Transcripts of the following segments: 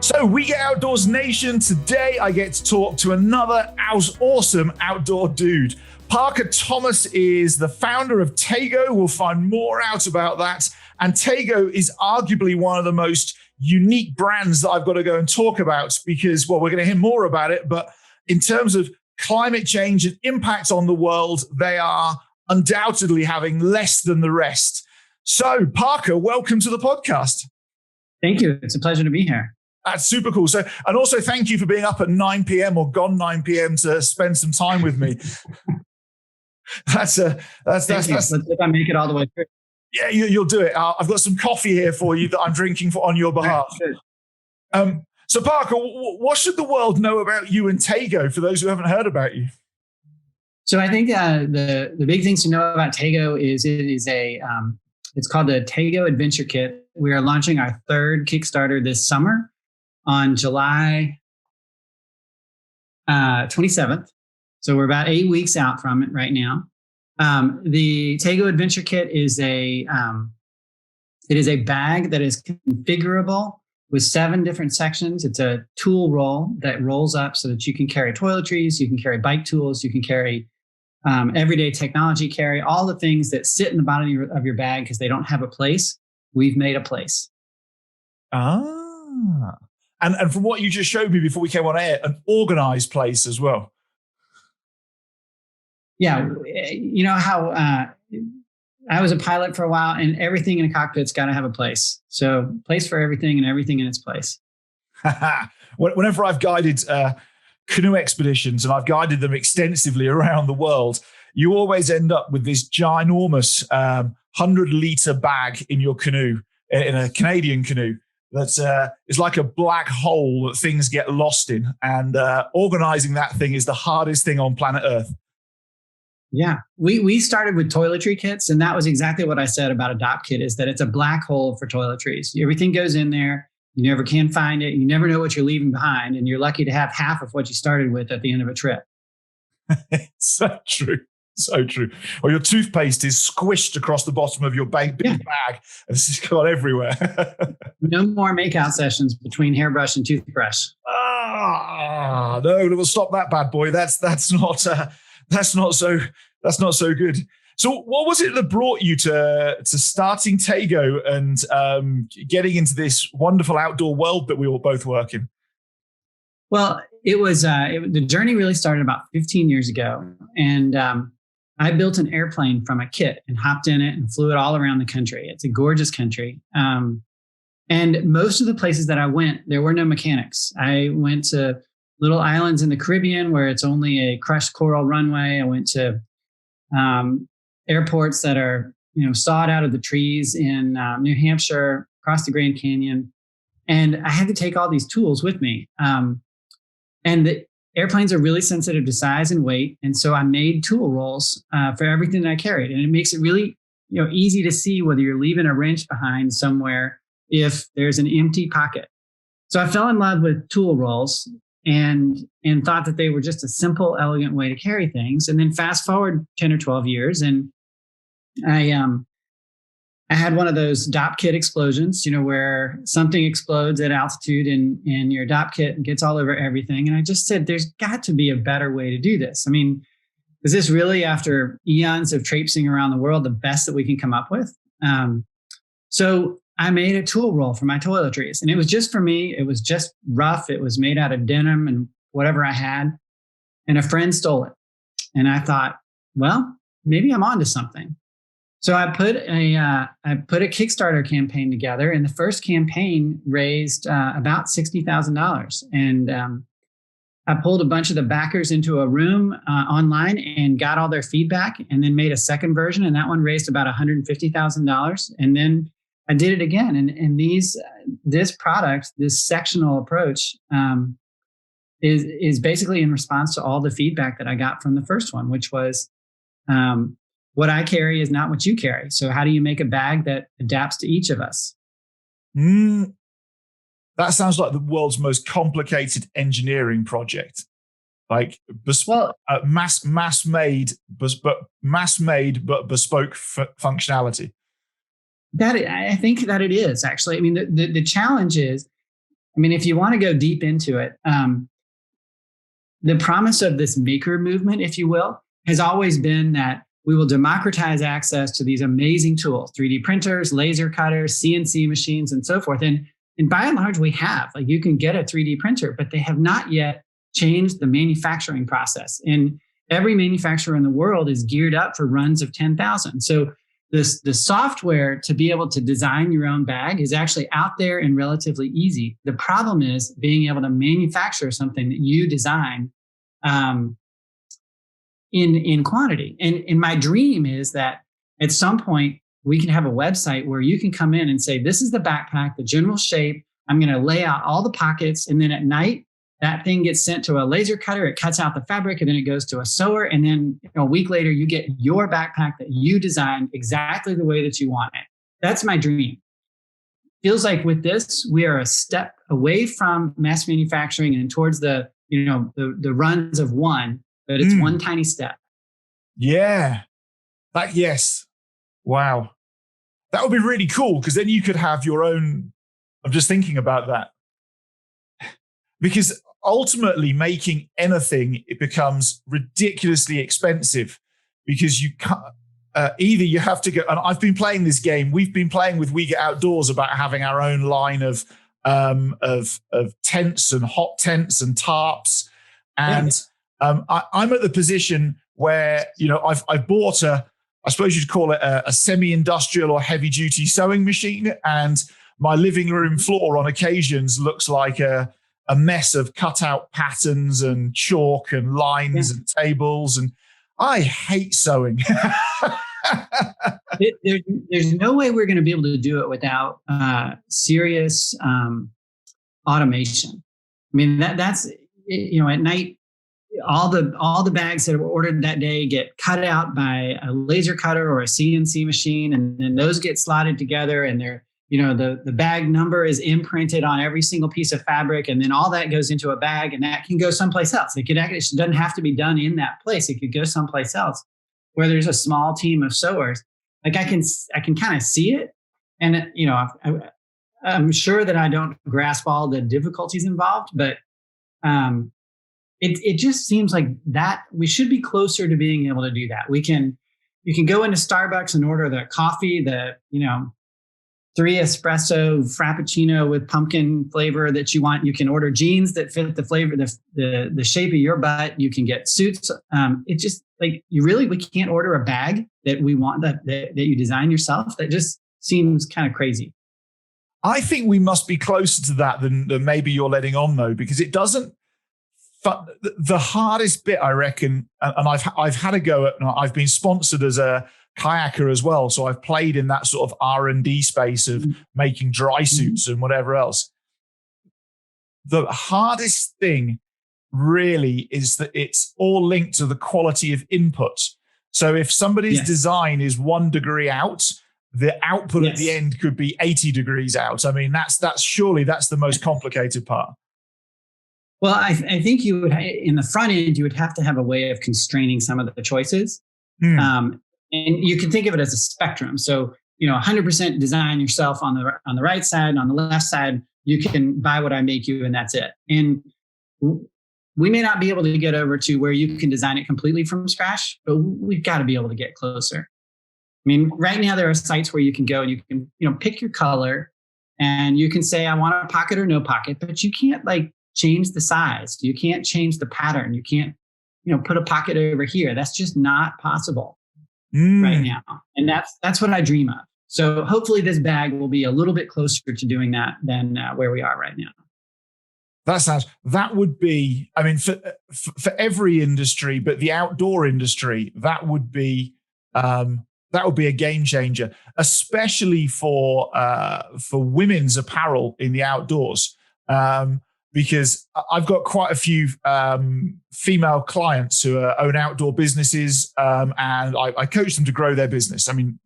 So we get Outdoors Nation. Today I get to talk to another awesome outdoor dude. Parker Thomas is the founder of Tashtego. We'll find more out about that. And Tashtego is arguably one of the most unique brands that I've got to go and talk about because, well, we're going to hear more about it. But in terms of climate change and impact on the world, they are undoubtedly having less than the rest. So Parker, welcome to the podcast. Thank you. It's a pleasure to be here. That's super cool. So, and also thank you for being up at 9 p.m. or gone 9 p.m. to spend some time with me. Let's see if I make it all the way through. Yeah, you'll do it. I've got some coffee here for you that I'm drinking on your behalf. So Parker, what should the world know about you and Tashtego for those who haven't heard about you? So I think the big things to know about Tashtego is it's called the Tashtego Adventure Kit. We are launching our third Kickstarter this summer on July 27th. So we're about 8 weeks out from it right now. The Tashtego Adventure Kit is it is a bag that is configurable with 7 different sections. It's a tool roll that rolls up so that you can carry toiletries, you can carry bike tools, you can carry everyday technology carry, all the things that sit in the bottom of your bag because they don't have a place. We've made a place. And from what you just showed me before we came on air, an organized place as well. Yeah. You know how I was a pilot for a while and everything in a cockpit's got to have a place. So place for everything and everything in its place. Whenever I've guided canoe expeditions and I've guided them extensively around the world, you always end up with this ginormous 100-liter bag in your canoe, in a Canadian canoe. That is like a black hole that things get lost in. And organizing that thing is the hardest thing on planet Earth. Yeah, we started with toiletry kits, and that was exactly what I said about a DOP kit, is that it's a black hole for toiletries. Everything goes in there. You never can find it. You never know what you're leaving behind, and you're lucky to have half of what you started with at the end of a trip. So true. So true. Or your toothpaste is squished across the bottom of your big bag, and it's just gone everywhere. No more makeout sessions between hairbrush and toothbrush. No, we'll stop that bad boy. That's not so good. So what was it that brought you to starting Tashtego and getting into this wonderful outdoor world that we all both work in? Well, the journey really started about 15 years ago. And I built an airplane from a kit and hopped in it and flew it all around the country. It's a gorgeous country. And most of the places that I went, there were no mechanics. I went to little islands in the Caribbean where it's only a crushed coral runway. I went to airports that are, sawed out of the trees in New Hampshire, across the Grand Canyon. And I had to take all these tools with me. And the airplanes are really sensitive to size and weight. And so I made tool rolls for everything that I carried. And it makes it really, easy to see whether you're leaving a wrench behind somewhere if there's an empty pocket. So I fell in love with tool rolls and thought that they were just a simple, elegant way to carry things. And then fast forward 10 or 12 years, and I had one of those DOP kit explosions, where something explodes at altitude and your DOP kit gets all over everything. And I just said, there's got to be a better way to do this. I mean, is this really, after eons of traipsing around the world, the best that we can come up with? So I made a tool roll for my toiletries, and it was just for me. It was just rough. It was made out of denim and whatever I had. And a friend stole it. And I thought, well, maybe I'm onto something. So I put a Kickstarter campaign together, and the first campaign raised about $60,000. And I pulled a bunch of the backers into a room online and got all their feedback, and then made a second version, and that one raised about $150,000. And then I did it again. And this product, this sectional approach, is basically in response to all the feedback that I got from the first one, which was, what I carry is not what you carry. So how do you make a bag that adapts to each of us? That sounds like the world's most complicated engineering project. Like mass made but bespoke functionality. I think that it is, actually. I mean, the challenge is, I mean, if you want to go deep into it, the promise of this maker movement, if you will, has always been that we will democratize access to these amazing tools, 3D printers, laser cutters, CNC machines, and so forth. And by and large, we have. Like, you can get a 3D printer, but they have not yet changed the manufacturing process. And every manufacturer in the world is geared up for runs of 10,000. So the software to be able to design your own bag is actually out there and relatively easy. The problem is being able to manufacture something that you design in quantity. And my dream is that at some point we can have a website where you can come in and say, this is the backpack, the general shape. I'm going to lay out all the pockets. And then at night, that thing gets sent to a laser cutter. It cuts out the fabric, and then it goes to a sewer. And then a week later, you get your backpack that you designed exactly the way that you want it. That's my dream. Feels like with this, we are a step away from mass manufacturing and towards the runs of one, but it's one tiny step. Yeah. Yes. Wow. That would be really cool, because then you could have your own. I'm just thinking about that. Because ultimately, making anything, it becomes ridiculously expensive, because you can't, either you have to go, and I've been playing this game. We've been playing with We Get Outdoors about having our own line of tents and hot tents and tarps. And I'm at the position where, I've bought I suppose you'd call it a semi-industrial or heavy-duty sewing machine. And my living room floor on occasions looks like a mess of cutout patterns and chalk and lines and tables. And I hate sewing. There's no way we're going to be able to do it without serious automation. I mean, that's, at night, all the bags that were ordered that day get cut out by a laser cutter or a CNC machine, and then those get slotted together, and they're, the bag number is imprinted on every single piece of fabric, and then all that goes into a bag, and that can go someplace else. It doesn't have to be done in that place. It could go someplace else where there's a small team of sewers. Like, I can kind of see it, and I'm sure that I don't grasp all the difficulties involved, but it just seems like that we should be closer to being able to do that. You can go into Starbucks and order the coffee, 3 espresso frappuccino with pumpkin flavor that you want. You can order jeans that fit the flavor, the shape of your butt. You can get suits. It's just like, we can't order a bag that we want that you design yourself. That just seems kind of crazy. I think we must be closer to that than maybe you're letting on, though, because it doesn't. The hardest bit, I reckon, and I've had a go at. I've been sponsored as a kayaker as well, so I've played in that sort of R&D space of making dry suits and whatever else. The hardest thing really is that it's all linked to the quality of input. So if somebody's design is 1 degree out, the output at the end could be 80 degrees out. I mean, that's the most complicated part. Well, I think you would, in the front end, you would have to have a way of constraining some of the choices. And you can think of it as a spectrum. So, 100% design yourself on the right side, and on the left side, you can buy what I make you, and that's it. And we may not be able to get over to where you can design it completely from scratch, but we've got to be able to get closer. I mean, right now there are sites where you can go and you can, pick your color, and you can say, I want a pocket or no pocket, but you can't change the size. You can't change the pattern. You can't, put a pocket over here. That's just not possible right now. And that's what I dream of. So hopefully this bag will be a little bit closer to doing that than where we are right now. That would be, I mean, for every industry, but the outdoor industry, that would be a game changer, especially for women's apparel in the outdoors. Because I've got quite a few female clients who own outdoor businesses, and I coach them to grow their business. I mean,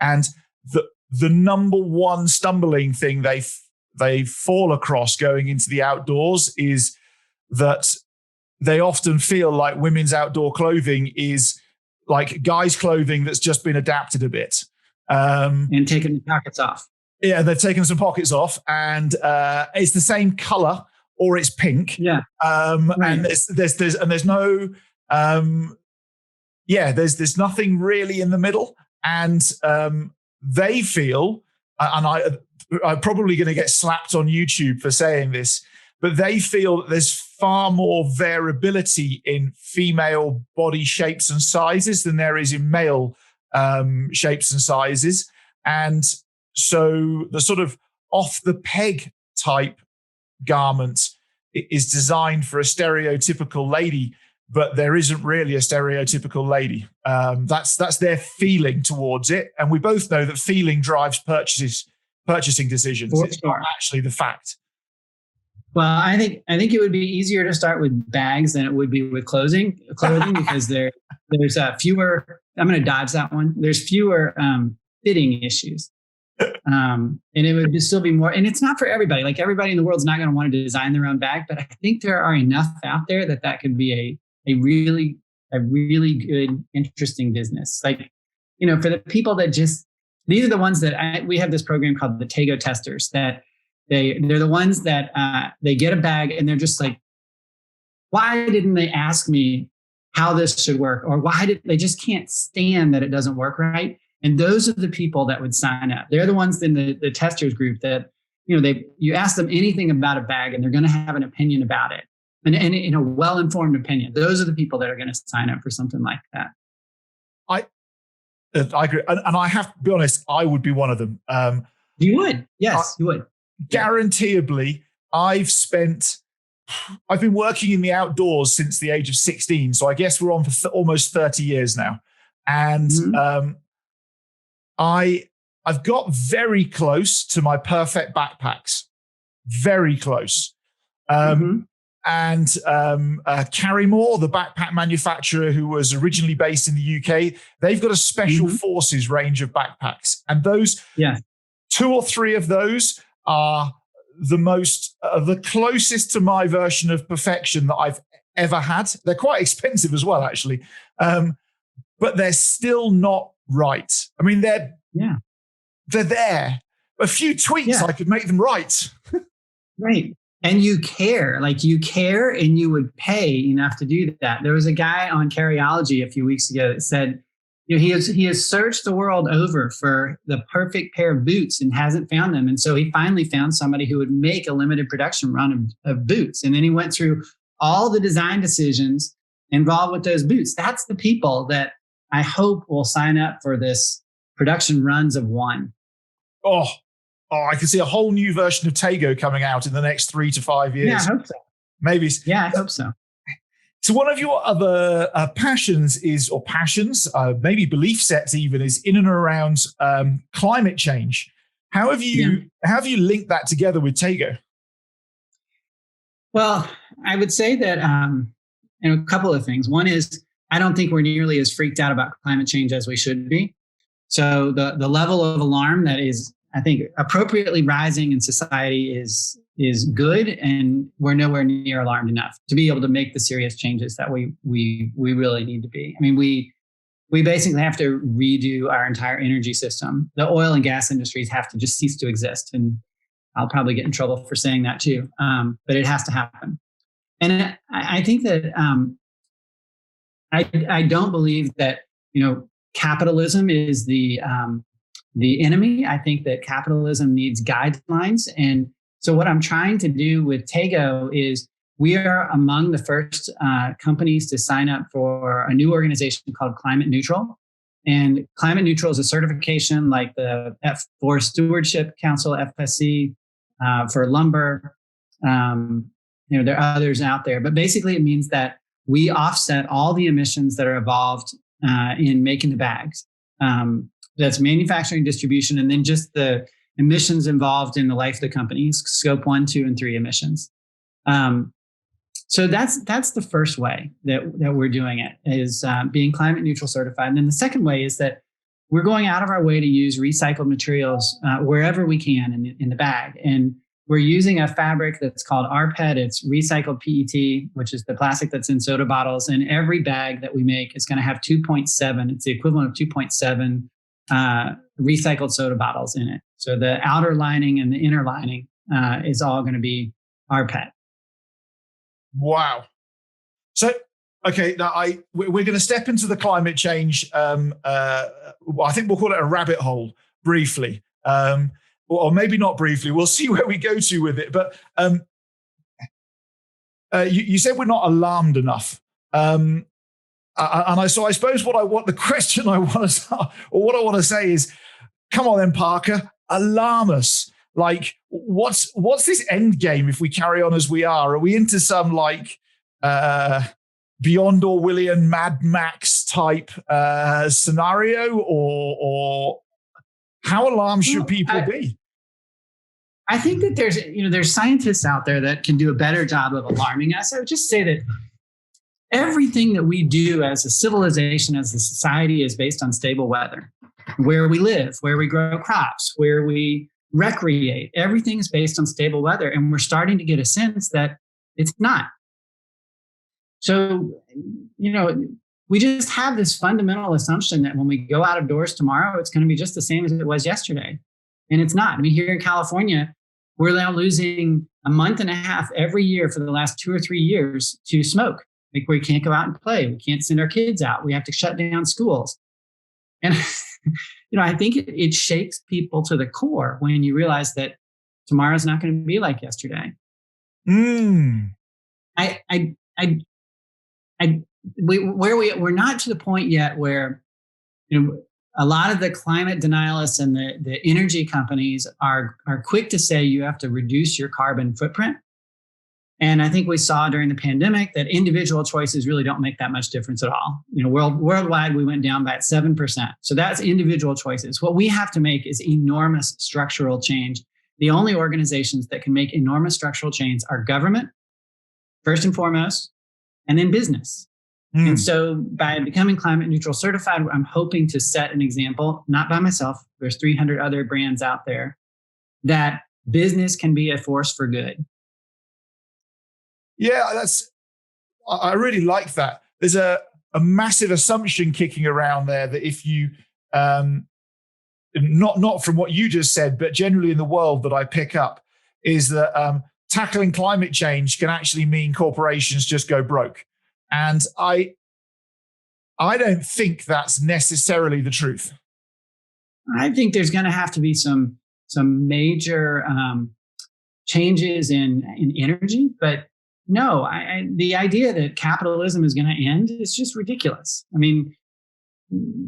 and the number one stumbling thing they fall across going into the outdoors is that they often feel like women's outdoor clothing is like guys' clothing that's just been adapted a bit. And taking the pockets off. Yeah, they've taken some pockets off, and it's the same color or it's pink. Yeah. Right. And there's no there's nothing really in the middle, and they feel, and I'm probably going to get slapped on YouTube for saying this, but they feel that there's far more variability in female body shapes and sizes than there is in male shapes and sizes. And so the sort of off the peg type garment is designed for a stereotypical lady, but there isn't really a stereotypical lady. That's their feeling towards it. And we both know that feeling drives purchasing decisions. It's not actually the fact. Well, I think it would be easier to start with bags than it would be with clothing because there's fewer. I'm going to dodge that one. There's fewer fitting issues, and it would still be more. And it's not for everybody. Like everybody in the world is not going to want to design their own bag, but I think there are enough out there that could be a really good, interesting business. Like, for the people that these are the ones that we have this program called the Tashtego testers that. They're the ones that they get a bag and they're just like, why didn't they ask me how this should work? Or why did they just can't stand that it doesn't work right? And those are the people that would sign up. They're the ones in the testers group that, you ask them anything about a bag and they're going to have an opinion about it. And in a well-informed opinion, those are the people that are going to sign up for something like that. I agree. And I have to be honest, I would be one of them. You would. Yes, you would. Guaranteeably, I've been working in the outdoors since the age of 16. So I guess we're on for almost 30 years now. And I've got very close to my perfect backpacks, very close. And Carrymore, the backpack manufacturer who was originally based in the UK, they've got a special forces range of backpacks. And those 2 or 3 of those are the closest to my version of perfection that I've ever had. They're quite expensive as well, actually. But they're still not right. I mean, they're there. A few tweaks, I could make them right. Right. And you care and you would pay enough to do that. There was a guy on Carryology a few weeks ago that said, he has searched the world over for the perfect pair of boots and hasn't found them. And so he finally found somebody who would make a limited production run of boots. And then he went through all the design decisions involved with those boots. That's the people that I hope will sign up for this production runs of one. Oh, I can see a whole new version of Tashtego coming out in the next 3 to 5 years. Yeah, I hope so. Maybe. Yeah, I hope so. So one of your other passions, maybe belief sets even, is in and around climate change. How have you linked that together with Tashtego? Well, I would say that a couple of things. One is I don't think we're nearly as freaked out about climate change as we should be. So the level of alarm that is, I think, appropriately rising in society is good, and we're nowhere near alarmed enough to be able to make the serious changes that we really need to be. I mean, we basically have to redo our entire energy system. The oil and gas industries have to just cease to exist, and I'll probably get in trouble for saying that too. But it has to happen, and I think that I don't believe that capitalism is the enemy. I think that capitalism needs guidelines. And so what I'm trying to do with Tashtego is we are among the first companies to sign up for a new organization called Climate Neutral. And Climate Neutral is a certification like the Forest Stewardship Council, FSC, for lumber. There are others out there. But basically it means that we offset all the emissions that are involved in making the bags. That's manufacturing, distribution, and then just the emissions involved in the life of the companies, scope 1, 2, and 3 emissions. So that's the first way that we're doing it, is being climate neutral certified. And then the second way is that we're going out of our way to use recycled materials wherever we can in the bag. And we're using a fabric that's called rPET. It's recycled PET, which is the plastic that's in soda bottles. And every bag that we make is going to have 2.7. It's the equivalent of 2.7 recycled soda bottles in it. So the outer lining and the inner lining is all going to be our pet. Wow. So, okay, now we're going to step into the climate change. I think we'll call it a rabbit hole briefly, or maybe not briefly. We'll see where we go to with it. But you said we're not alarmed enough. So I suppose the question I want to, or what I want to say is, come on then, Parker, alarm us. Like, what's this end game if we carry on as we are? Are we into some like Beyond Orwellian Mad Max type scenario, or how alarmed should people be? I think that there's scientists out there that can do a better job of alarming us. I would just say that everything that we do as a civilization, as a society, is based on stable weather. Where we live, where we grow crops, where we recreate, everything's based on stable weather. And we're starting to get a sense that it's not. So, we just have this fundamental assumption that when we go out of doors tomorrow, it's going to be just the same as it was yesterday. And it's not. I mean, here in California, we're now losing a month and a half every year for the last 2 or 3 years to smoke. Like, we can't go out and play. We can't send our kids out. We have to shut down schools. And, I think it shakes people to the core when you realize that tomorrow's not going to be like yesterday. Mm. We're not to the point yet where, a lot of the climate denialists and the energy companies are quick to say you have to reduce your carbon footprint. And I think we saw during the pandemic that individual choices really don't make that much difference at all. Worldwide, we went down by 7%. So that's individual choices. What we have to make is enormous structural change. The only organizations that can make enormous structural change are government, first and foremost, and then business. Mm. And so by becoming climate neutral certified, I'm hoping to set an example, not by myself. There's 300 other brands out there, that business can be a force for good. Yeah, I really like that. There's a massive assumption kicking around there that if you, not from what you just said, but generally in the world that I pick up, is that tackling climate change can actually mean corporations just go broke. And I don't think that's necessarily the truth. I think there's going to have to be some major changes in energy, but no, the idea that capitalism is going to end is just ridiculous. I mean,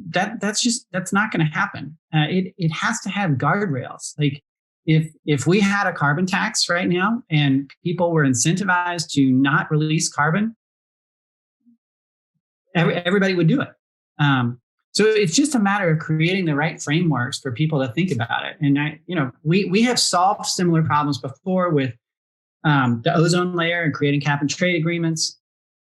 that's not going to happen. It has to have guardrails. Like, if we had a carbon tax right now and people were incentivized to not release carbon, everybody would do it. So it's just a matter of creating the right frameworks for people to think about it. And we have solved similar problems before with the ozone layer and creating cap and trade agreements.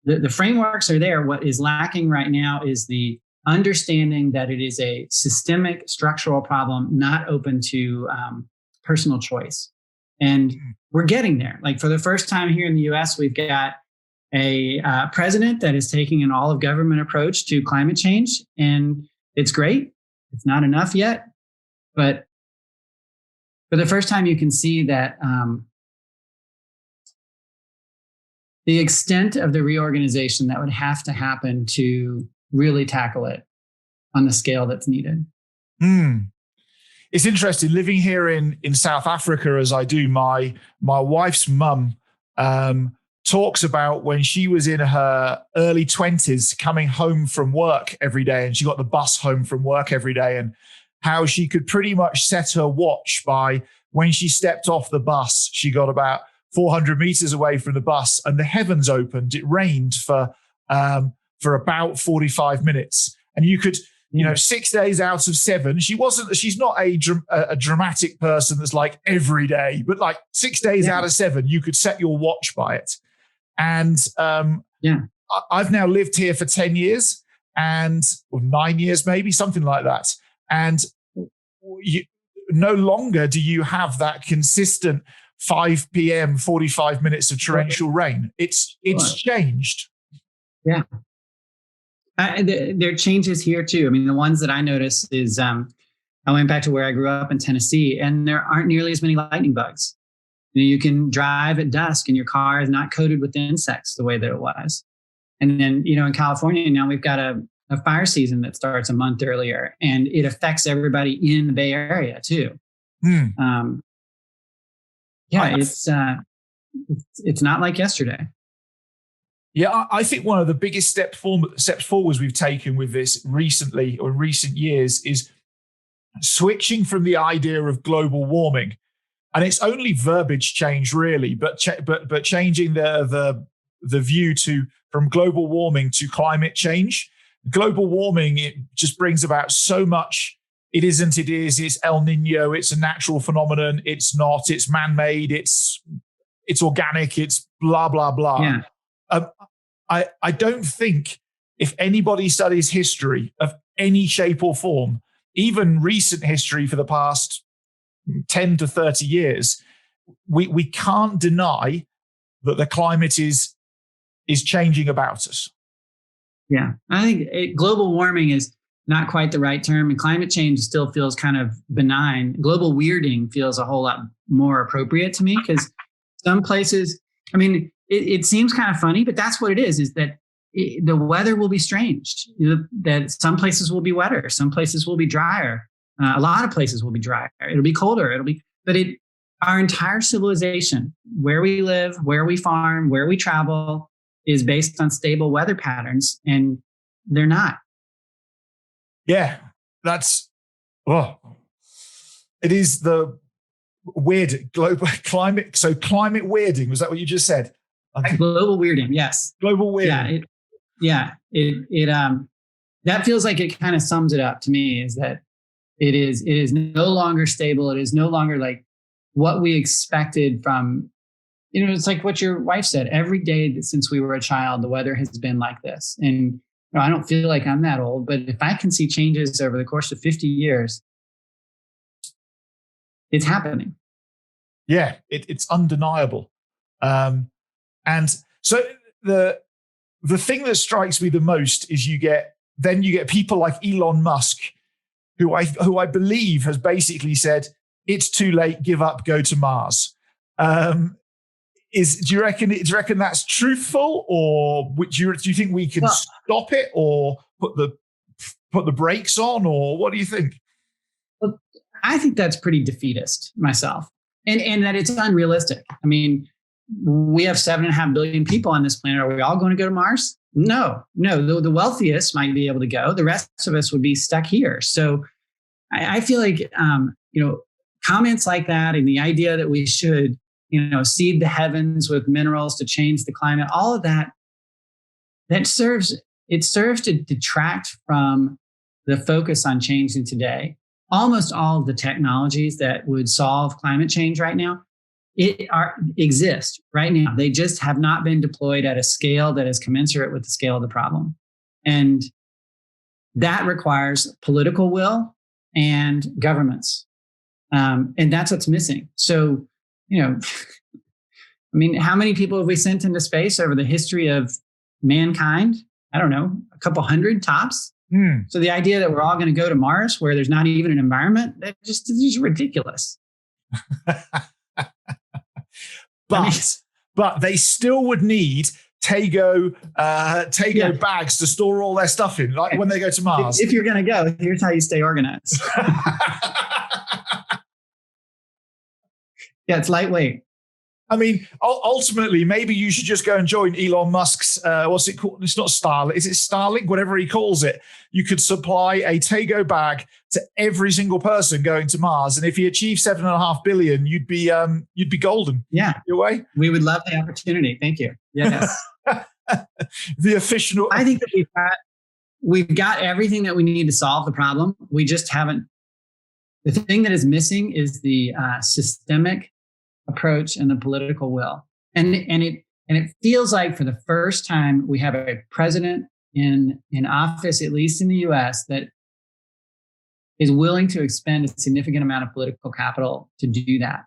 The frameworks are there. What is lacking right now is the understanding that it is a systemic structural problem, not open to personal choice. And we're getting there. Like, for the first time here in the US, we've got a president that is taking an all of government approach to climate change. And it's great. It's not enough yet. But for the first time, you can see that the extent of the reorganization that would have to happen to really tackle it on the scale that's needed. It's interesting living here in South Africa as I do. My wife's mum talks about when she was in her early 20s coming home from work every day, and she got the bus home from work every day, and how she could pretty much set her watch by when she stepped off the bus. She got about 400 meters away from the bus and the heavens opened. It rained for about 45 minutes. And you could, 6 days out of 7, she's not a dramatic person that's like every day, but like 6 days out of 7, you could set your watch by it. And I've now lived here for 10 years or 9 years, maybe something like that. And no longer do you have that consistent 5 p.m., 45 minutes of torrential rain. It's changed. Yeah. There are changes here too. I mean, the ones that I notice is I went back to where I grew up in Tennessee, and there aren't nearly as many lightning bugs. You can drive at dusk and your car is not coated with insects the way that it was. And then, in California now we've got a fire season that starts a month earlier, and it affects everybody in the Bay Area too. It's not like yesterday. Yeah, I think one of the biggest steps forwards we've taken with this recently or recent years is switching from the idea of global warming, and it's only verbiage change really, but changing the view from global warming to climate change. Global warming, it just brings about so much. It isn't. It is. It's El Nino. It's a natural phenomenon. It's not. It's man-made. It's organic. It's blah blah blah. Yeah. I don't think if anybody studies history of any shape or form, even recent history for the past 10 to 30 years, we can't deny that the climate is changing about us. Yeah, I think global warming is not quite the right term, and climate change still feels kind of benign. Global weirding feels a whole lot more appropriate to me, because some places, it seems kind of funny, but that's what it is that the weather will be strange. That some places will be wetter, some places will be drier. A lot of places will be drier. It'll be colder. Our entire civilization, where we live, where we farm, where we travel, is based on stable weather patterns, and they're not. Yeah, it is the weird global climate. So climate weirding, was that what you just said? Global weirding, yes. Global weirding. That feels like it kind of sums it up to me, is that it is no longer stable. It is no longer like what we expected from, it's like what your wife said. Every day since we were a child, the weather has been like this. And I don't feel like I'm that old, but if I can see changes over the course of 50 years, it's happening. Yeah, it's undeniable. And so the thing that strikes me the most is you get people like Elon Musk, who I believe has basically said, it's too late, give up, go to Mars. Do you reckon that's truthful, or do you think we can stop it, or put the brakes on, or what do you think? Well, I think that's pretty defeatist myself, and that it's unrealistic. We have 7.5 billion people on this planet. Are we all going to go to Mars? No. The wealthiest might be able to go. The rest of us would be stuck here. So I feel like comments like that, and the idea that we should seed the heavens with minerals to change the climate, all of that serves to detract from the focus on changing today. Almost all of the technologies that would solve climate change right now exist right now. They just have not been deployed at a scale that is commensurate with the scale of the problem. And that requires political will and governments. And that's what's missing. So, how many people have we sent into space over the history of mankind? I don't know, a couple hundred tops. So the idea that we're all going to go to Mars, where there's not even an environment, that just is ridiculous. But they still would need Tashtego bags to store all their stuff in, like when they go to Mars. If you're going to go, here's how you stay organized. Yeah, it's lightweight. Ultimately, maybe you should just go and join Elon Musk's, what's it called? It's not Starlink. Is it Starlink? Whatever he calls it. You could supply a Tashtego bag to every single person going to Mars. And if he achieved 7.5 billion, you'd be golden. Yeah. Your way? We would love the opportunity. Thank you. Yes. The official. I think that we've got everything that we need to solve the problem. We just haven't. The thing that is missing is the systemic approach and the political will. And it feels like for the first time we have a president in office, at least in the US, that is willing to expend a significant amount of political capital to do that.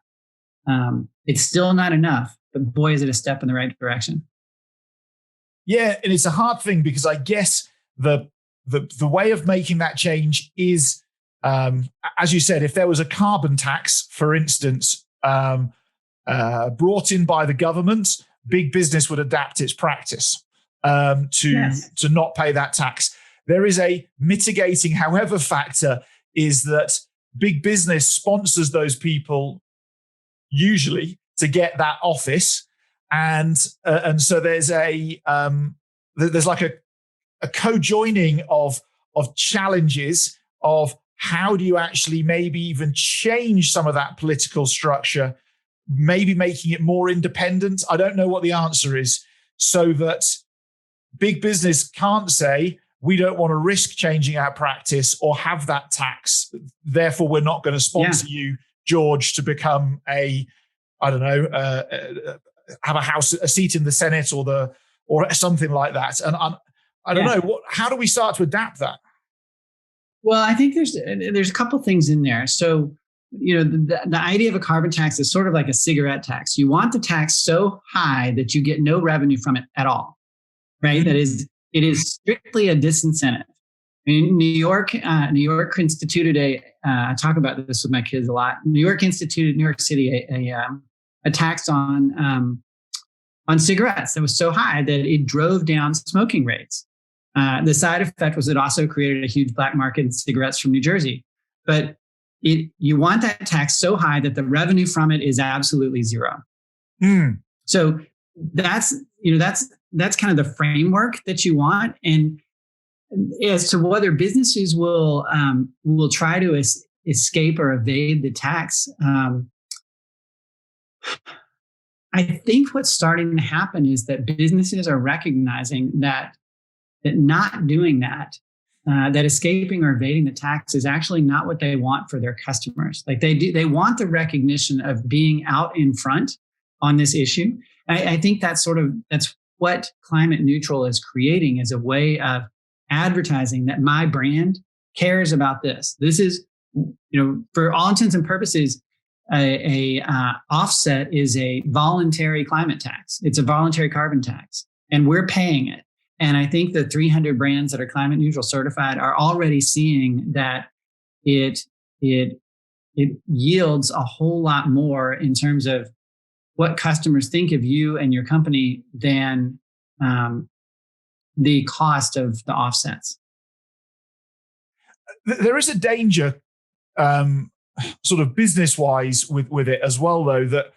It's still not enough, but boy, is it a step in the right direction. Yeah, and it's a hard thing because I guess the way of making that change is as you said, if there was a carbon tax, for instance, brought in by the government, big business would adapt its practice to not pay that tax. There is a mitigating, however, factor is that big business sponsors those people usually to get that office, and so there's there's like a co-joining of challenges of how do you actually maybe even change some of that political structure, maybe making it more independent. I don't know what the answer is, so that big business can't say, we don't want to risk changing our practice or have that tax. Therefore, we're not going to sponsor you, George, to become have a seat in the Senate or something like that. And I don't know, how do we start to adapt that? Well, I think there's a couple things in there. So, the idea of a carbon tax is sort of like a cigarette tax. You want the tax so high that you get no revenue from it at all, right? Mm-hmm. It is strictly a disincentive. I mean, New York instituted I talk about this with my kids a lot. New York City, a tax on cigarettes that was so high that it drove down smoking rates. The side effect was it also created a huge black market in cigarettes from New Jersey. But you want that tax so high that the revenue from it is absolutely zero. Mm. So that's kind of the framework that you want. And as to whether businesses will try to escape or evade the tax, I think what's starting to happen is that businesses are recognizing that not doing that escaping or evading the tax is actually not what they want for their customers. Like they want the recognition of being out in front on this issue. I think that's what climate neutral is creating, is a way of advertising that my brand cares about this. This is, for all intents and purposes, a offset is a voluntary climate tax. It's a voluntary carbon tax, and we're paying it. And I think the 300 brands that are climate neutral certified are already seeing that it yields a whole lot more in terms of what customers think of you and your company than the cost of the offsets. There is a danger, sort of business-wise, with it as well, though, that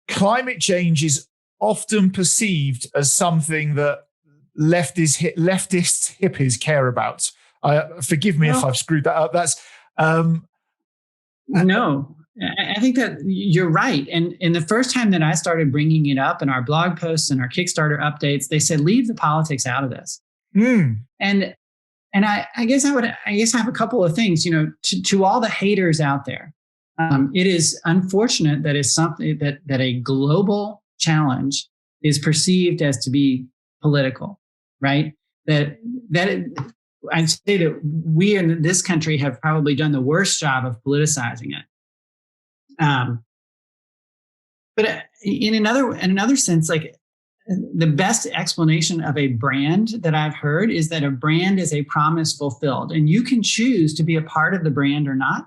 climate change is often perceived as something that leftist hippies care about. Forgive me if I've screwed that up. That's no. I think that you're right. And the first time that I started bringing it up in our blog posts and our Kickstarter updates, they said, leave the politics out of this. Mm. And I guess I have a couple of things, to all the haters out there. It is unfortunate that it's something that a global challenge is perceived as to be political, right? That I'd say that we in this country have probably done the worst job of politicizing it. But in another sense, like the best explanation of a brand that I've heard is that a brand is a promise fulfilled, and you can choose to be a part of the brand or not.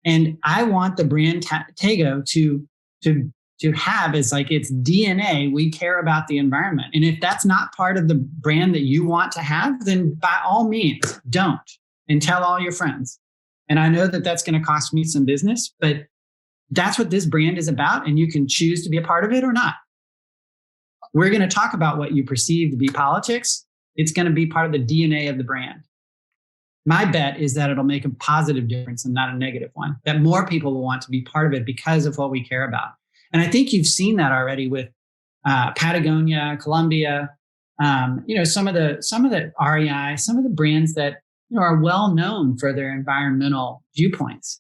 And I want the brand Tashtego to have as like its DNA. We care about the environment, and if that's not part of the brand that you want to have, then by all means don't, and tell all your friends. And I know that that's going to cost me some business, but that's what this brand is about, and you can choose to be a part of it or not. We're going to talk about what you perceive to be politics. It's going to be part of the DNA of the brand. My bet is that it'll make a positive difference and not a negative one, that more people will want to be part of it because of what we care about. And I think you've seen that already with Patagonia, Columbia, some of the REI, some of the brands that are well known for their environmental viewpoints.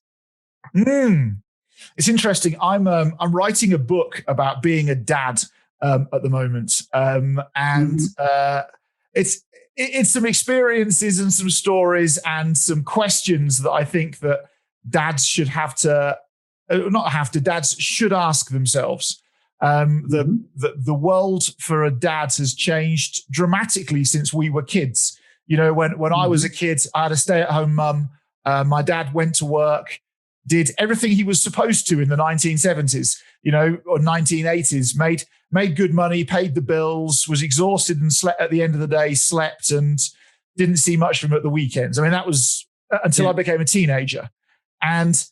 It's interesting. I'm writing a book about being a dad at the moment, and it's some experiences and some stories and some questions that I think that dads should dads should ask themselves. The world for a dad has changed dramatically since we were kids. When I was a kid, I had a stay-at-home mum. My dad went to work, did everything he was supposed to in the 1970s, or 1980s, made good money, paid the bills, was exhausted and slept at the end of the day, slept and didn't see much from him at the weekends. I mean, that was until I became a teenager. And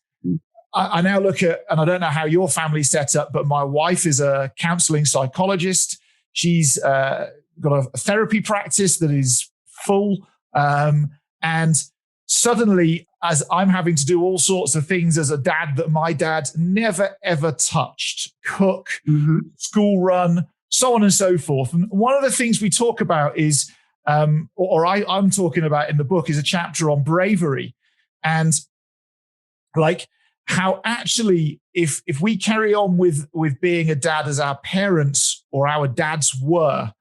I now look at, and I don't know how your family's set up, but my wife is a counseling psychologist. She's got a therapy practice that is full. And suddenly, as I'm having to do all sorts of things as a dad that my dad never, ever touched, cook, school run, so on and so forth. And one of the things we talk about is, I'm talking about in the book, is a chapter on bravery. And like how actually, if we carry on with being a dad as our parents or our dads were,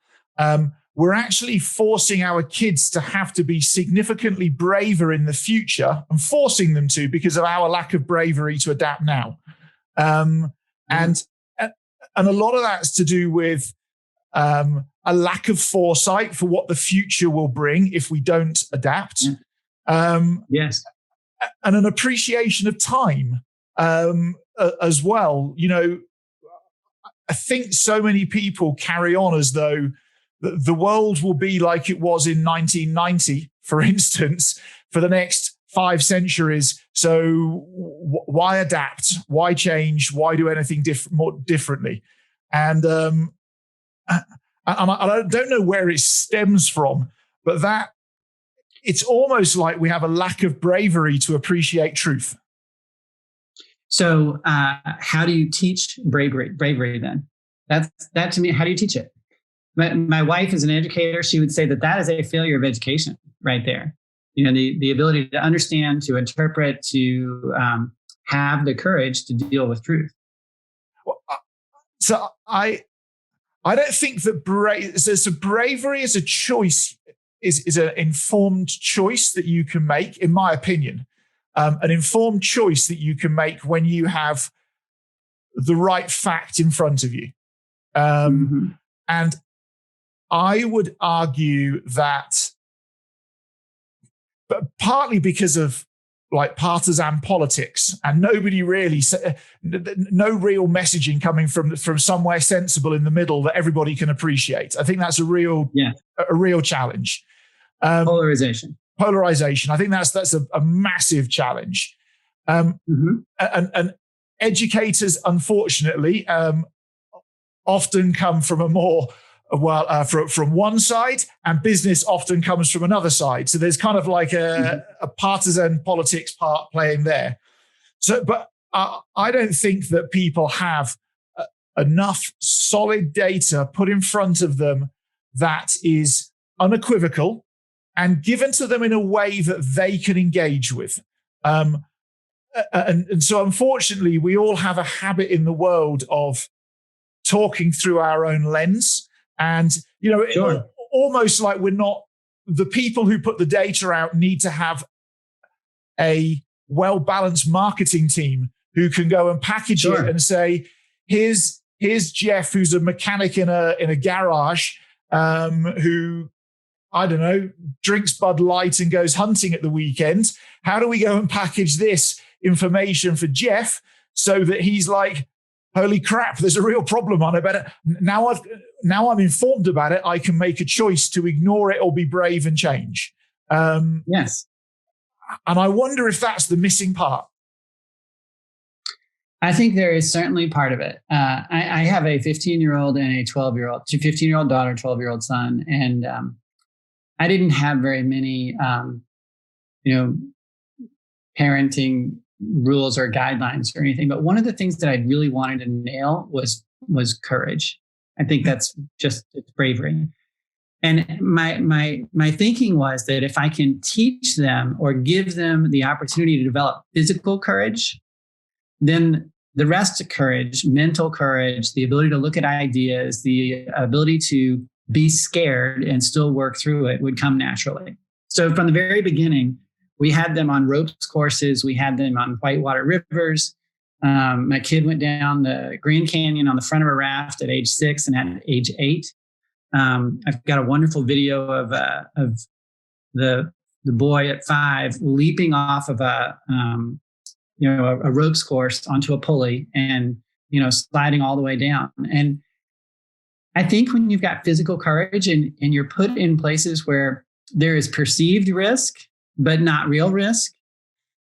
we're actually forcing our kids to have to be significantly braver in the future and forcing them to because of our lack of bravery to adapt now. And a lot of that's to do with a lack of foresight for what the future will bring if we don't adapt. Yes. And an appreciation of time as well. I think so many people carry on as though the world will be like it was in 1990, for instance, for the next 5 centuries. So why adapt? Why change? Why do anything more differently? And I don't know where it stems from, but that it's almost like we have a lack of bravery to appreciate truth. So how do you teach bravery then? That to me, how do you teach it? My wife is an educator. She would say that is a failure of education right there. The ability to understand, to interpret, to have the courage to deal with truth. So I don't think that bravery is a choice, is an informed choice that you can make, in my opinion. An informed choice that you can make when you have the right fact in front of you. And I would argue that, but partly because of like partisan politics and no real messaging coming from somewhere sensible in the middle that everybody can appreciate. I think that's a real challenge. Polarization. I think that's a massive challenge. And educators, unfortunately, often come from a more from one side, and business often comes from another side. So there's kind of like a partisan politics part playing there. So, but I don't think that people have enough solid data put in front of them that is unequivocal and given to them in a way that they can engage with. And so unfortunately, we all have a habit in the world of talking through our own lens. And, almost like we're not, the people who put the data out need to have a well-balanced marketing team who can go and package it and say, here's Jeff, who's a mechanic in a garage, who, I don't know, drinks Bud Light and goes hunting at the weekend. How do we go and package this information for Jeff so that he's like, holy crap, there's a real problem on it. But now I'm informed about it. I can make a choice to ignore it or be brave and change. Yes. And I wonder if that's the missing part. I think there is certainly part of it. I have a 15-year-old and a 12-year-old, 15-year-old daughter, 12-year-old son. And I didn't have very many, parenting rules or guidelines or anything. But one of the things that I really wanted to nail was courage. I think that's just bravery. And my thinking was that if I can teach them or give them the opportunity to develop physical courage, then the rest of courage, mental courage, the ability to look at ideas, the ability to be scared and still work through it would come naturally. So from the very beginning, we had them on ropes courses. We had them on whitewater rivers. My kid went down the Grand Canyon on the front of a raft at age 6 and at age 8. I've got a wonderful video of the the boy at 5 leaping off of a ropes course onto a pulley and, sliding all the way down. And I think when you've got physical courage and you're put in places where there is perceived risk, but not real risk,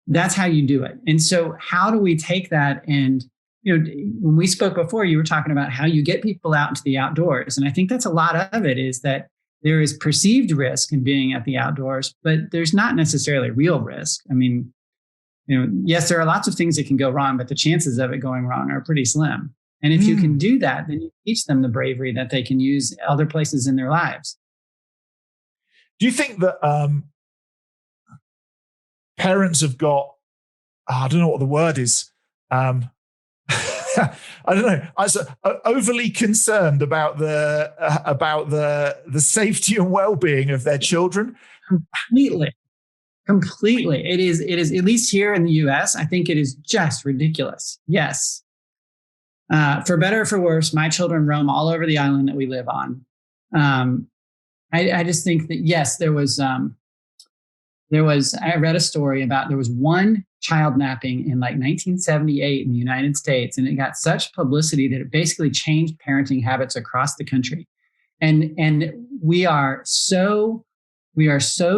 that's how you do it. And so how do we take that? And, when we spoke before, you were talking about how you get people out into the outdoors. And I think that's a lot of it, is that there is perceived risk in being at the outdoors, but there's not necessarily real risk. I mean, yes, there are lots of things that can go wrong, but the chances of it going wrong are pretty slim. And if you can do that, then you teach them the bravery that they can use other places in their lives. Do you think that parents have got, I don't know what the word is, I don't know, overly concerned about the safety and well-being of their children? Completely. It is, at least here in the US, I think it is just ridiculous. Yes. For better or for worse, my children roam all over the island that we live on. I just think that, yes, I read a story about, there was one child napping in like 1978 in the United States, and it got such publicity that it basically changed parenting habits across the country. And we are so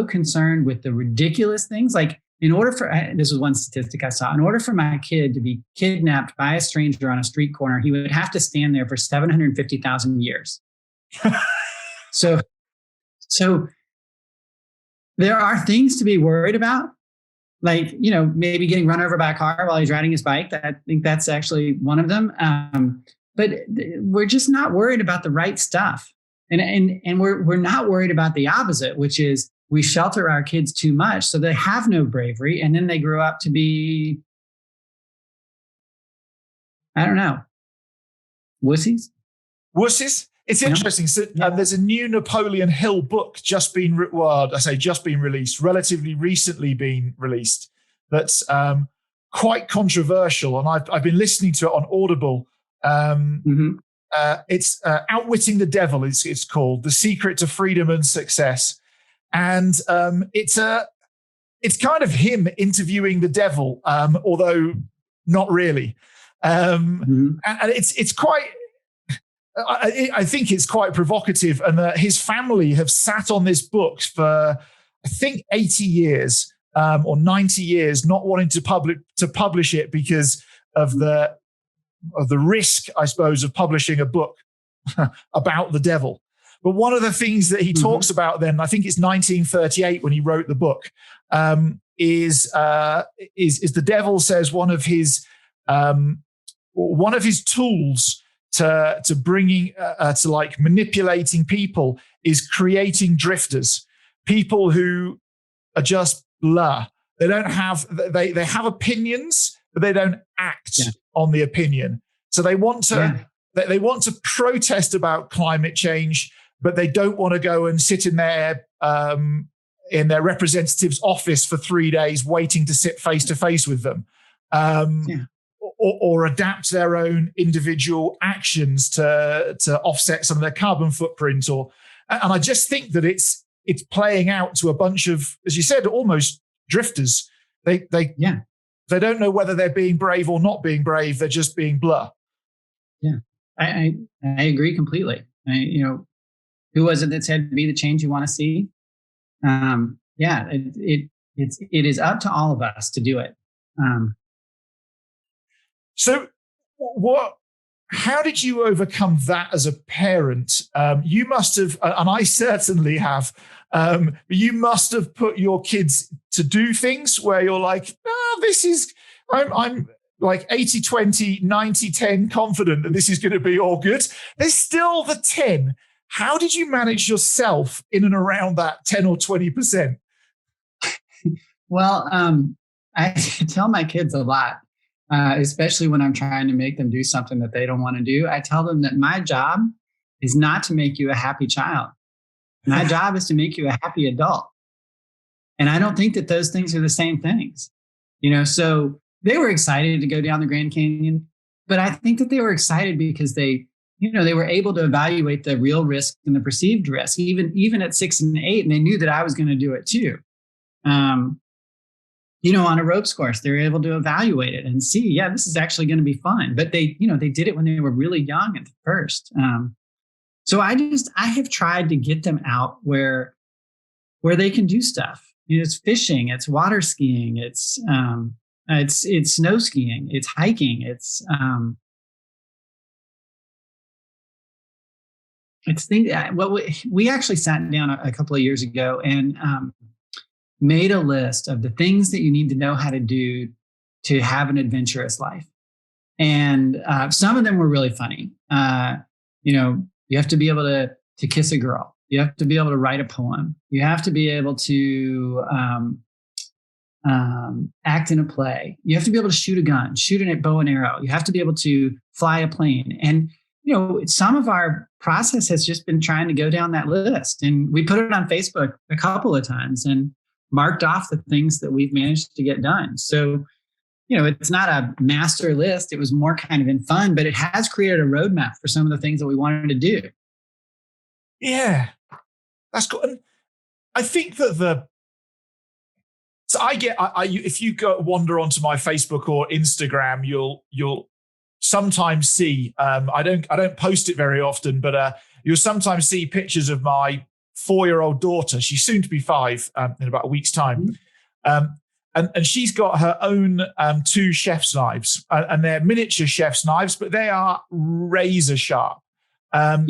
concerned with the ridiculous things. Like, this was one statistic I saw, in order for my kid to be kidnapped by a stranger on a street corner, he would have to stand there for 750,000 years. So there are things to be worried about, like, maybe getting run over by a car while he's riding his bike. I think that's actually one of them. But we're just not worried about the right stuff. And we're not worried about the opposite, which is we shelter our kids too much, so they have no bravery. And then they grow up to be, I don't know, wussies? It's interesting. So there's a new Napoleon Hill book just been released, relatively recently been released. That's quite controversial, and I've been listening to it on Audible. It's Outwitting the Devil. It's called The Secret to Freedom and Success, and it's kind of him interviewing the devil, although not really. And it's quite. I think it's quite provocative, and his family have sat on this book for, I think, 80 years or 90 years, not wanting to publish it because of the risk, I suppose, of publishing a book about the devil. But one of the things that he talks about then, I think it's 1938 when he wrote the book, is the devil says one of his tools to bringing to like manipulating people is creating drifters, people who are just blah. They don't have they have opinions, but they don't act on the opinion. So they want to they want to protest about climate change, but they don't want to go and sit in their representative's office for 3 days waiting to sit face to face with them. Or adapt their own individual actions to offset some of their carbon footprint. And I just think that it's playing out to a bunch of, as you said, almost drifters. They don't know whether they're being brave or not being brave. They're just being blah. Yeah, I agree completely. Who was it that said, "Be the change you want to see"? It is up to all of us to do it. So how did you overcome that as a parent? You must have, and I certainly have, you must have put your kids to do things where you're like, I'm like 80-20, 90-10 confident that this is going to be all good. There's still the 10. How did you manage yourself in and around that 10 or 20%? Well, I tell my kids a lot. Especially when I'm trying to make them do something that they don't want to do. I tell them that my job is not to make you a happy child. My job is to make you a happy adult. And I don't think that those things are the same things. So they were excited to go down the Grand Canyon, but I think that they were excited because they were able to evaluate the real risk and the perceived risk, even at 6 and 8, and they knew that I was going to do it too. On a ropes course, they're able to evaluate it and see, yeah, this is actually going to be fun. But they did it when they were really young at first. So I have tried to get them out where they can do stuff. It's fishing, it's water skiing, it's snow skiing, it's hiking, it's things. We actually sat down a couple of years ago and made a list of the things that you need to know how to do to have an adventurous life. And some of them were really funny. You have to be able to kiss a girl. You have to be able to write a poem. You have to be able to act in a play. You have to be able to shoot a gun, shoot a bow and arrow. You have to be able to fly a plane. And some of our process has just been trying to go down that list. And we put it on Facebook a couple of times and marked off the things that we've managed to get done. So, it's not a master list. It was more kind of in fun, but it has created a roadmap for some of the things that we wanted to do. Yeah, that's cool. And I think that if you go wander onto my Facebook or Instagram, you'll sometimes see. I don't post it very often, but you'll sometimes see pictures of my 4-year-old daughter. She's soon to be 5 in about a week's time. And she's got her own 2 chef's knives, and they're miniature chef's knives, but they are razor sharp. And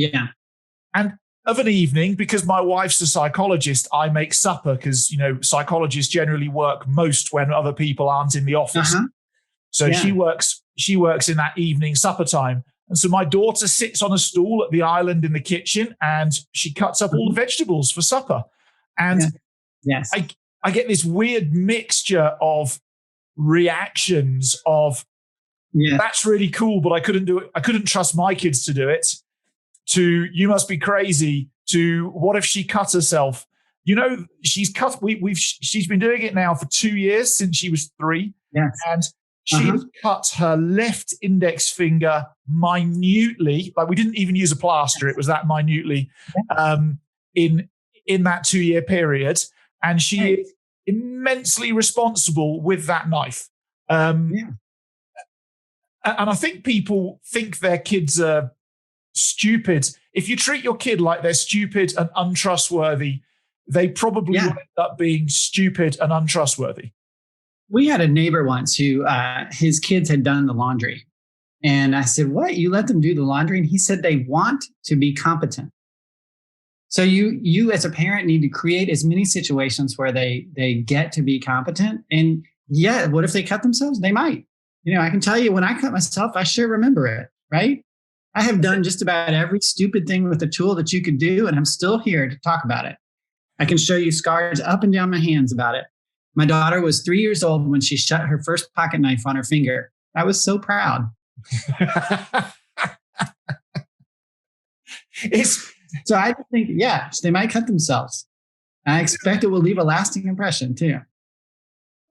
of an evening, because my wife's a psychologist, I make supper because, psychologists generally work most when other people aren't in the office. So she works in that evening supper time. And so my daughter sits on a stool at the island in the kitchen and she cuts up all the vegetables for supper. And I get this weird mixture of reactions of, that's really cool, but I couldn't do it. I couldn't trust my kids to do it. To, you must be crazy. To, what if she cut herself? She's cut. She's been doing it now for 2 years, since she was 3. And she has cut her left index finger minutely. Like, we didn't even use a plaster. It was that minutely in that 2-year period. And she is immensely responsible with that knife. And I think people think their kids are stupid. If you treat your kid like they're stupid and untrustworthy, they probably will end up being stupid and untrustworthy. We had a neighbor once who his kids had done the laundry. And I said, what? You let them do the laundry? And he said they want to be competent. So you as a parent need to create as many situations where they get to be competent. And what if they cut themselves? They might. I can tell you, when I cut myself, I sure remember it, right? I have done just about every stupid thing with a tool that you could do, and I'm still here to talk about it. I can show you scars up and down my hands about it. My daughter was 3 years old when she shut her first pocket knife on her finger. I was so proud. So I think, they might cut themselves. I expect it will leave a lasting impression too.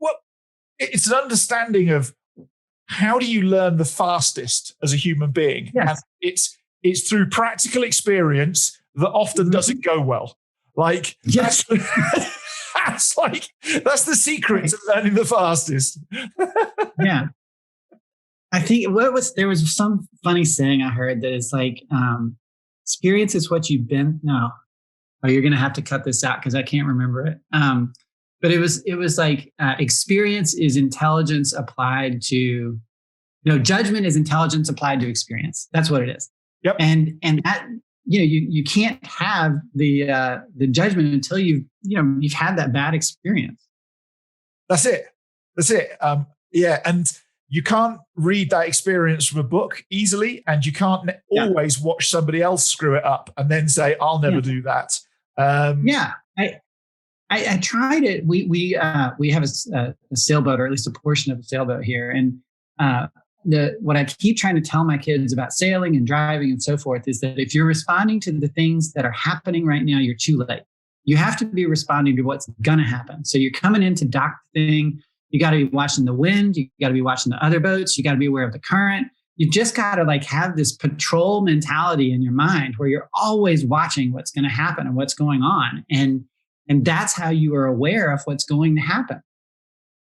Well, it's an understanding of how do you learn the fastest as a human being? Yes. And it's through practical experience that often doesn't go well. Like, that's the secret to learning the fastest. I think there was some funny saying I heard that is like, experience is what you've been. No, you're going to have to cut this out because I can't remember it. But it was like experience is intelligence applied to, judgment is intelligence applied to experience. That's what it is. Yep. And that, you can't have the judgment until you've had that bad experience. That's it. And you can't read that experience from a book easily, and you can't always watch somebody else screw it up and then say, I'll never do that. I tried it. We have a sailboat, or at least a portion of a sailboat here. And what I keep trying to tell my kids about sailing and driving and so forth is that if you're responding to the things that are happening right now, you're too late. You have to be responding to what's going to happen. So you're coming in to dock the thing. You got to be watching the wind. You got to be watching the other boats. You got to be aware of the current. You just got to have this patrol mentality in your mind where you're always watching what's going to happen and what's going on. And And that's how you are aware of what's going to happen.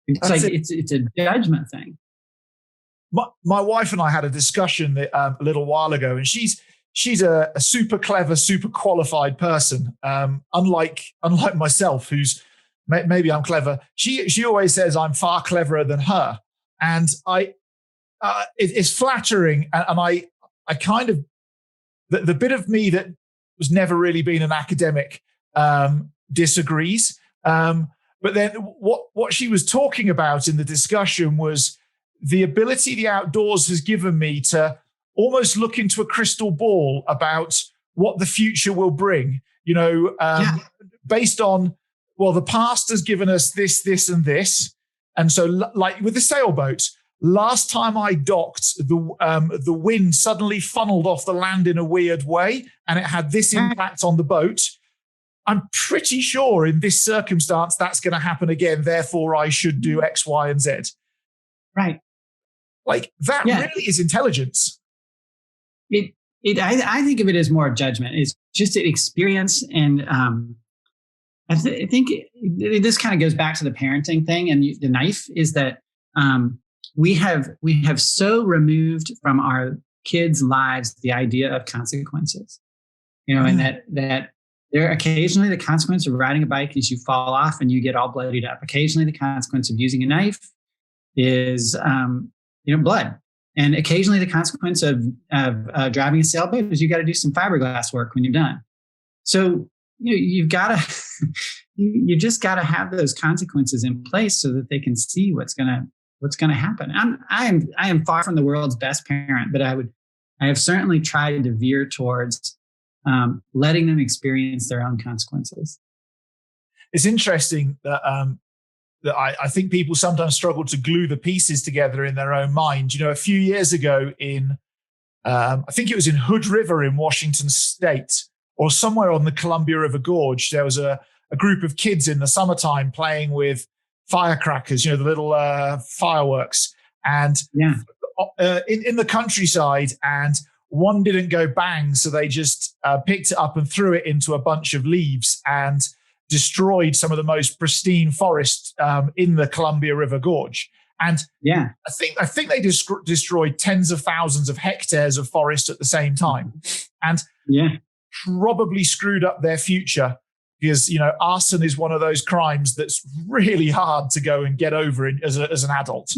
It's a judgment thing. My wife and I had a discussion a little while ago, and she's a super clever, super qualified person. Unlike myself, who's maybe I'm clever. She always says I'm far cleverer than her, and it's flattering. And I kind of the bit of me that was never really been an academic disagrees. But then what she was talking about in the discussion was the ability the outdoors has given me to almost look into a crystal ball about what the future will bring, based on, well, the past has given us this, this, and this. And so like with the sailboat, last time I docked, the wind suddenly funneled off the land in a weird way, and it had this impact on the boat. I'm pretty sure in this circumstance, that's going to happen again. Therefore, I should do X, Y, and Z. Right. Like that really is intelligence. I think of it as more judgment. It's just an experience. And I think this kind of goes back to the parenting thing. And the knife is that we have so removed from our kids' lives the idea of consequences, and that there occasionally the consequence of riding a bike is you fall off and you get all bloodied up. Occasionally the consequence of using a knife is blood. And occasionally the consequence of driving a sailboat is you got to do some fiberglass work when you're done. So you've got to you just got to have those consequences in place so that they can see what's gonna happen. I am far from the world's best parent, but I have certainly tried to veer towards letting them experience their own consequences. It's interesting that I think people sometimes struggle to glue the pieces together in their own mind. A few years ago I think it was in Hood River in Washington State, or somewhere on the Columbia River Gorge, there was a group of kids in the summertime playing with firecrackers, the little fireworks, and in the countryside, and one didn't go bang, so they just picked it up and threw it into a bunch of leaves and destroyed some of the most pristine forest in the Columbia River Gorge. And I think they destroyed tens of thousands of hectares of forest at the same time, and probably screwed up their future, because arson is one of those crimes that's really hard to go and get over as an adult.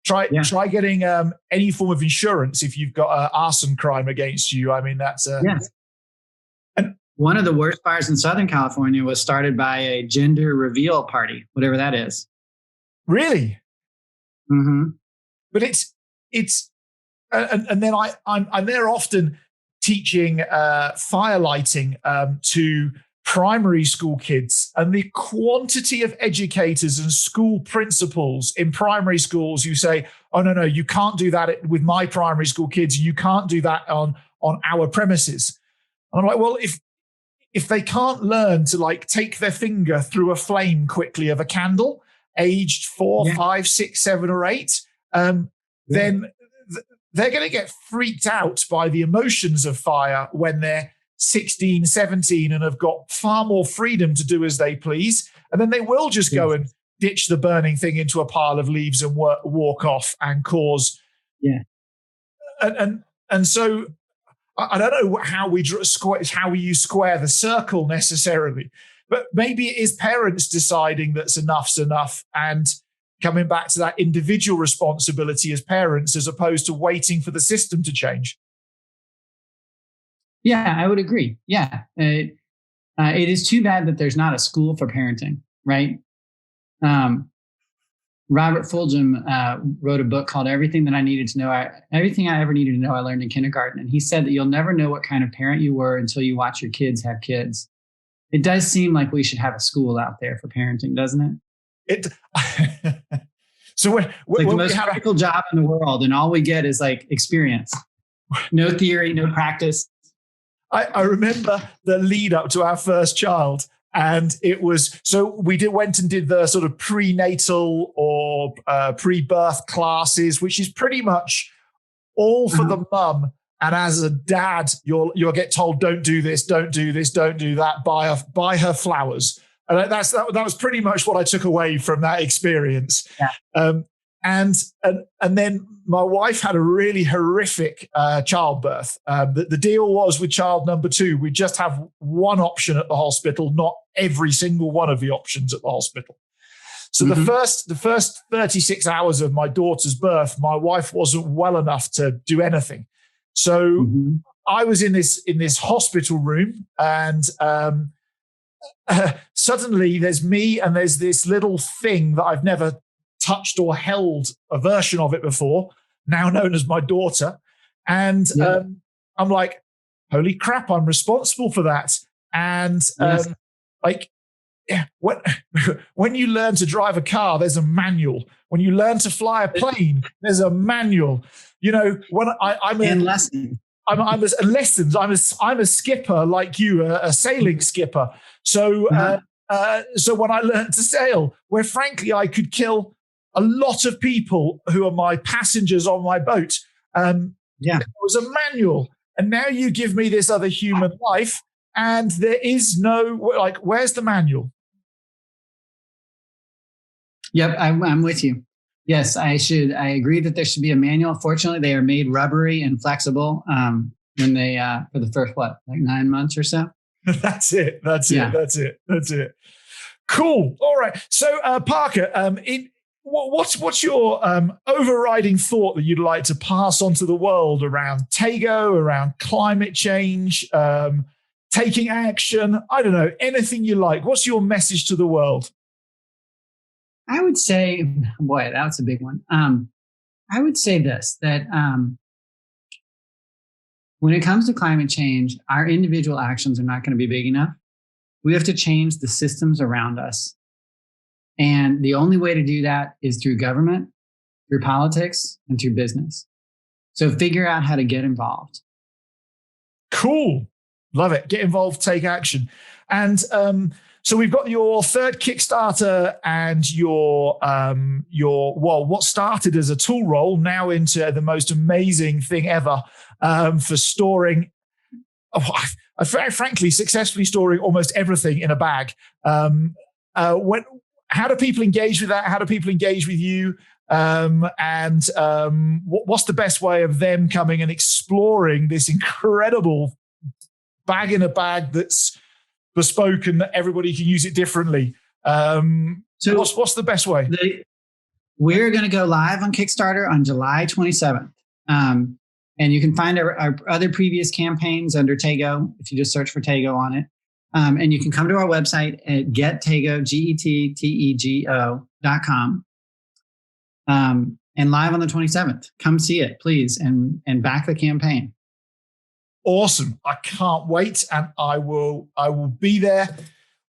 Try getting any form of insurance if you've got an arson crime against you. I mean, that's and one of the worst fires in Southern California was started by a gender reveal party, whatever that is. Really? Mm-hmm. But it's and then I'm there often teaching fire lighting to primary school kids, and the quantity of educators and school principals in primary schools who say, oh, no, you can't do that with my primary school kids. You can't do that on our premises. And I'm like, well, if they can't learn to take their finger through a flame quickly of a candle, aged 4, 5, 6, 7, or 8, then they're going to get freaked out by the emotions of fire when they're 16, 17 and have got far more freedom to do as they please. And then they will just go and ditch the burning thing into a pile of leaves and walk off and cause. And so I don't know how we use square the circle necessarily, but maybe it is parents deciding that's enough's enough and coming back to that individual responsibility as parents, as opposed to waiting for the system to change. Yeah, I would agree. Yeah. It is too bad that there's not a school for parenting, right? Robert Fulghum wrote a book called Everything I Ever Needed to Know I Learned in Kindergarten. And he said that you'll never know what kind of parent you were until you watch your kids have kids. It does seem like we should have a school out there for parenting, doesn't it? So we're the most critical job in the world, and all we get is experience. No theory, no practice. I remember the lead up to our first child, and it was, so we went and did the sort of prenatal or pre-birth classes, which is pretty much all for the mum And as a dad, you'll get told, don't do this, don't do this, don't do that, buy her flowers. And that was pretty much what I took away from that experience. Yeah. And then my wife had a really horrific childbirth. The deal was with child number 2, we just have one option at the hospital, not every single one of the options at the hospital. So the first 36 hours of my daughter's birth, my wife wasn't well enough to do anything. So I was in this hospital room, and suddenly there's me and there's this little thing that I've never touched or held a version of it before, now known as my daughter. And I'm like, holy crap, I'm responsible for that. And when you learn to drive a car, there's a manual. When you learn to fly a plane, there's a manual. You know, when I'm a skipper like you, a sailing skipper. So so when I learned to sail, where frankly I could kill a lot of people who are my passengers on my boat, there was a manual. And now you give me this other human life, and there is no, like, where's the manual? Yep, I'm with you. Yes, I agree that there should be a manual. Fortunately, they are made rubbery and flexible when they for the first 9 months or so. That's it. Cool. All right. So Parker, what's your overriding thought that you'd like to pass on to the world around Tashtego, around climate change, taking action? I don't know, anything you like. What's your message to the world? I would say, boy, that's a big one. I would say this, that when it comes to climate change, our individual actions are not going to be big enough. We have to change the systems around us. And the only way to do that is through government, through politics, and through business. So figure out how to get involved. Cool. Love it. Get involved, take action. And so we've got your third Kickstarter and your what started as a tool roll now into the most amazing thing ever for storing, frankly, successfully storing almost everything in a bag. How do people engage with that? How do people engage with you? What's the best way of them coming and exploring this incredible bag in a bag that's bespoke and that everybody can use it differently? So what's the best way? We're going to go live on Kickstarter on July 27th. And you can find our other previous campaigns under Tashtego if you just search for Tashtego on it. And you can come to our website at gettego, gettego.com. And live on the 27th. Come see it, please, and back the campaign. Awesome. I can't wait. And I will be there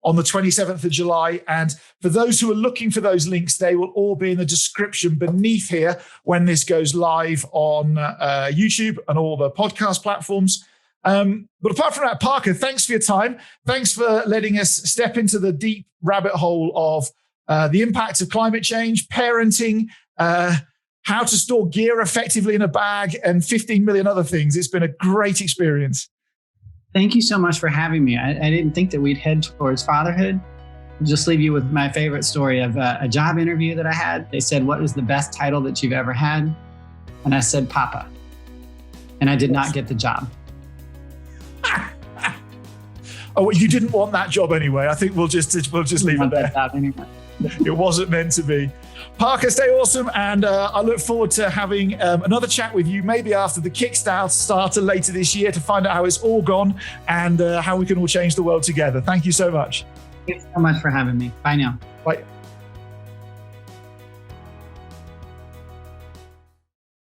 on the 27th of July. And for those who are looking for those links, they will all be in the description beneath here when this goes live on YouTube and all the podcast platforms. But apart from that, Parker, thanks for your time. Thanks for letting us step into the deep rabbit hole of the impact of climate change, parenting, how to store gear effectively in a bag, and 15 million other things. It's been a great experience. Thank you so much for having me. I didn't think that we'd head towards fatherhood. I'll just leave you with my favorite story of a job interview that I had. They said, "What is the best title that you've ever had?" And I said, "Papa." And I did not get the job. Oh, well, you didn't want that job anyway. I think we'll just leave it there. Anyway. It wasn't meant to be. Parker, stay awesome, and I look forward to having another chat with you, maybe after the Kickstarter later this year, to find out how it's all gone and how we can all change the world together. Thank you so much. Thanks so much for having me. Bye now. Bye.